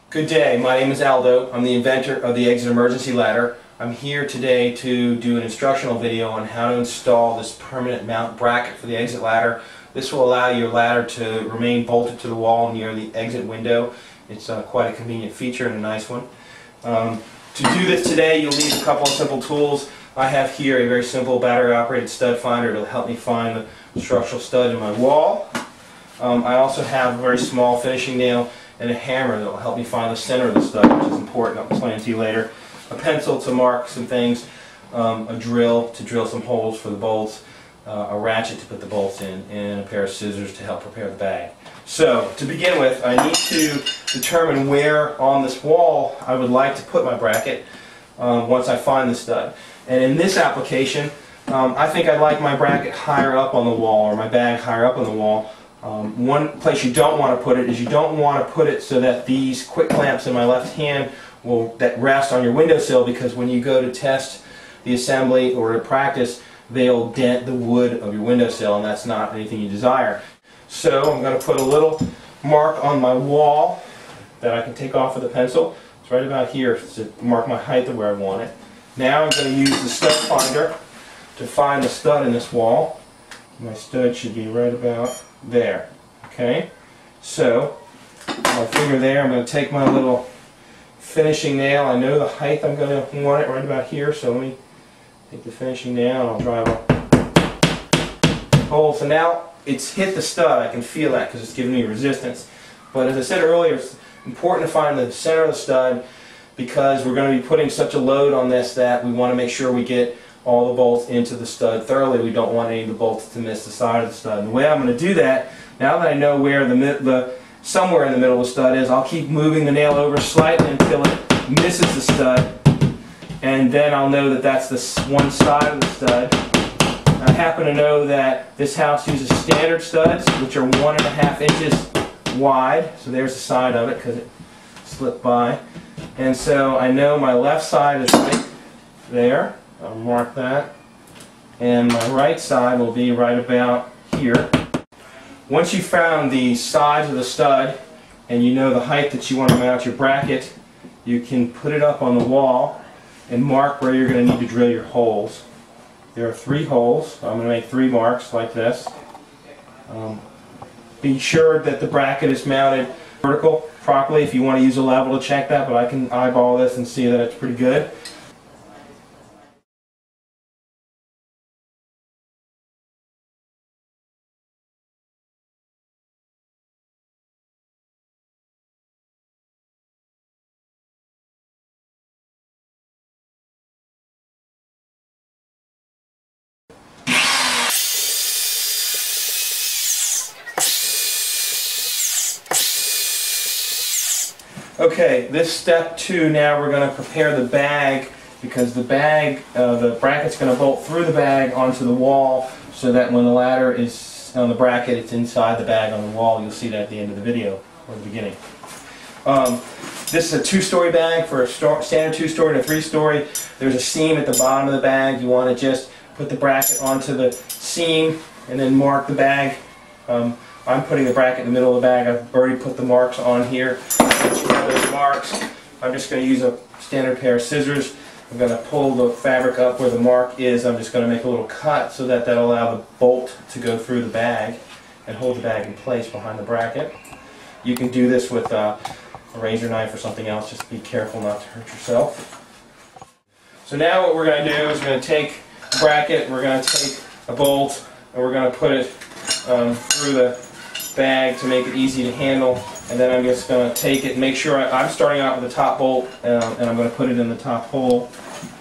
Good day, my name is Aldo. I'm the inventor of the Exit Emergency Ladder. I'm here today to do an instructional video on how to install this permanent mount bracket for the exit ladder. This will allow your ladder to remain bolted to the wall near the exit window. It's quite a convenient feature and a nice one. To do this today, you'll need a couple of simple tools. I have here a very simple battery operated stud finder to help me find the structural stud in my wall. I also have a very small finishing nail and a hammer that will help me find the center of the stud, which is important. I'll explain to you later. A pencil to mark some things, a drill to drill some holes for the bolts, a ratchet to put the bolts in, and a pair of scissors to help prepare the bag. So, to begin with, I need to determine where on this wall I would like to put my bracket once I find the stud. And in this application, I think I'd like my bracket higher up on the wall, or my bag higher up on the wall. One place you don't want to put it is you don't want to put it so that these quick clamps in my left hand that rest on your windowsill, because when you go to test the assembly or to practice, they'll dent the wood of your windowsill, and that's not anything you desire. So I'm going to put a little mark on my wall that I can take off with a pencil. It's right about here to mark my height of where I want it. Now I'm going to use the stud finder to find the stud in this wall. My stud should be right about there. Okay? So, my finger there, I'm going to take my little finishing nail. I know the height I'm going to want it right about here, so let me take the finishing nail and I'll drive a hole. So now it's hit the stud. I can feel that because it's giving me resistance. But as I said earlier, it's important to find the center of the stud because we're going to be putting such a load on this that we want to make sure we get all the bolts into the stud thoroughly. We don't want any of the bolts to miss the side of the stud. And the way I'm going to do that, now that I know where somewhere in the middle of the stud is, I'll keep moving the nail over slightly until it misses the stud, and then I'll know that that's the one side of the stud. I happen to know that this house uses standard studs, which are 1.5 inches wide, so there's the side of it because it slipped by. And so I know my left side is right there. I'll mark that. And my right side will be right about here. Once you've found the size of the stud and you know the height that you want to mount your bracket, you can put it up on the wall and mark where you're going to need to drill your holes. There are 3 holes. I'm going to make 3 marks like this. Be sure that the bracket is mounted vertical properly. If you want to use a level to check that, but I can eyeball this and see that it's pretty good. Okay, this step 2, now we're going to prepare the bag, because the bracket's going to bolt through the bag onto the wall, so that when the ladder is on the bracket, it's inside the bag on the wall. You'll see that at the end of the video, or the beginning. This is a 2-story bag. For a standard 2-story and a 3-story, there's a seam at the bottom of the bag. You want to just put the bracket onto the seam and then mark the bag. I'm putting the bracket in the middle of the bag. I've already put the marks on here. Once you have those marks, I'm just going to use a standard pair of scissors. I'm going to pull the fabric up where the mark is. I'm just going to make a little cut so that that'll allow the bolt to go through the bag and hold the bag in place behind the bracket. You can do this with a razor knife or something else. Just be careful not to hurt yourself. So now what we're going to do is we're going to take the bracket, we're going to take a bolt, and we're going to put it through the bag to make it easy to handle, and then I'm just going to take it and make sure I'm starting out with the top bolt, and I'm going to put it in the top hole.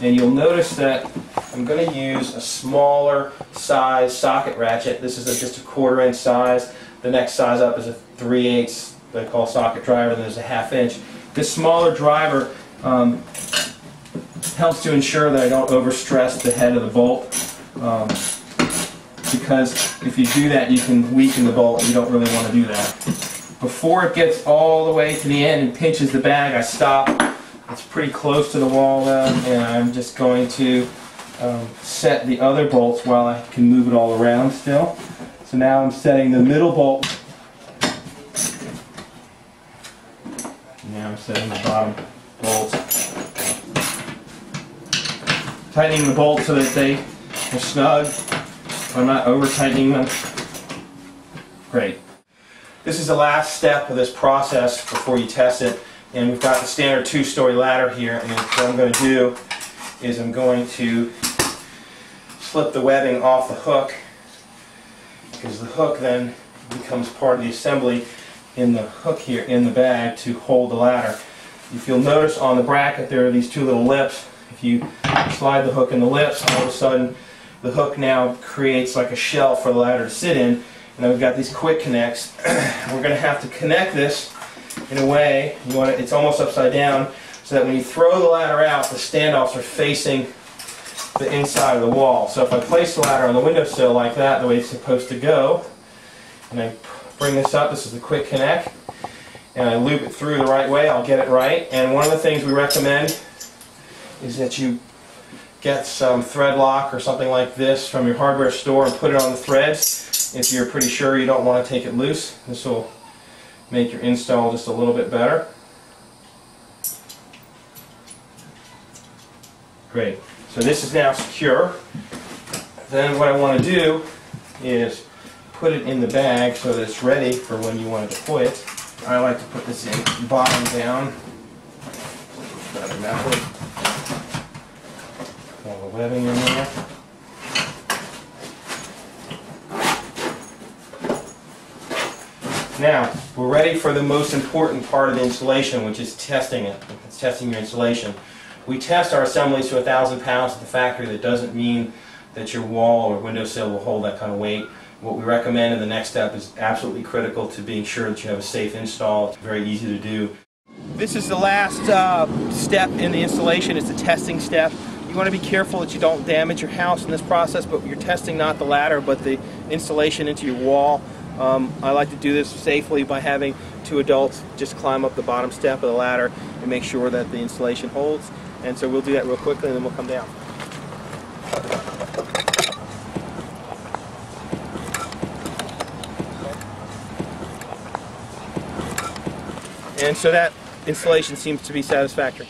And you'll notice that I'm going to use a smaller size socket ratchet. This is just a 1/4 inch size. The next size up is a 3/8 they call socket driver, and there's a 1/2 inch. This smaller driver helps to ensure that I don't overstress the head of the bolt. Because if you do that, you can weaken the bolt, and you don't really want to do that. Before it gets all the way to the end and pinches the bag, I stop. It's pretty close to the wall though, and I'm just going to set the other bolts while I can move it all around still. So now I'm setting the middle bolt. Now I'm setting the bottom bolts. Tightening the bolts so that they are snug. I'm not over tightening them. Great. This is the last step of this process before you test it, and we've got the standard 2-story ladder here, and what I'm going to do is I'm going to slip the webbing off the hook, because the hook then becomes part of the assembly in the hook here in the bag to hold the ladder. If you'll notice on the bracket there are these 2 little lips. If you slide the hook in the lips, all of a sudden the hook now creates like a shelf for the ladder to sit in. And then we've got these quick connects. We're going to have to connect this in a way, it's almost upside down, so that when you throw the ladder out, the standoffs are facing the inside of the wall. So if I place the ladder on the windowsill like that, the way it's supposed to go, and I bring this up, this is the quick connect, and I loop it through the right way, I'll get it right. And one of the things we recommend is that you get some thread lock or something like this from your hardware store and put it on the threads if you're pretty sure you don't want to take it loose. This will make your install just a little bit better. Great. So this is now secure. Then what I want to do is put it in the bag so that it's ready for when you want to deploy it. I like to put this in bottom down. Better method. All the webbing in there. Now, we're ready for the most important part of the installation, which is testing it. It's testing your installation. We test our assemblies to 1,000 pounds at the factory. That doesn't mean that your wall or windowsill will hold that kind of weight. What we recommend in the next step is absolutely critical to being sure that you have a safe install. It's very easy to do. This is the last step in the installation. It's the testing step. You want to be careful that you don't damage your house in this process, but you're testing not the ladder but the installation into your wall. I like to do this safely by having 2 adults just climb up the bottom step of the ladder and make sure that the installation holds. And so we'll do that real quickly and then we'll come down. And so that installation seems to be satisfactory.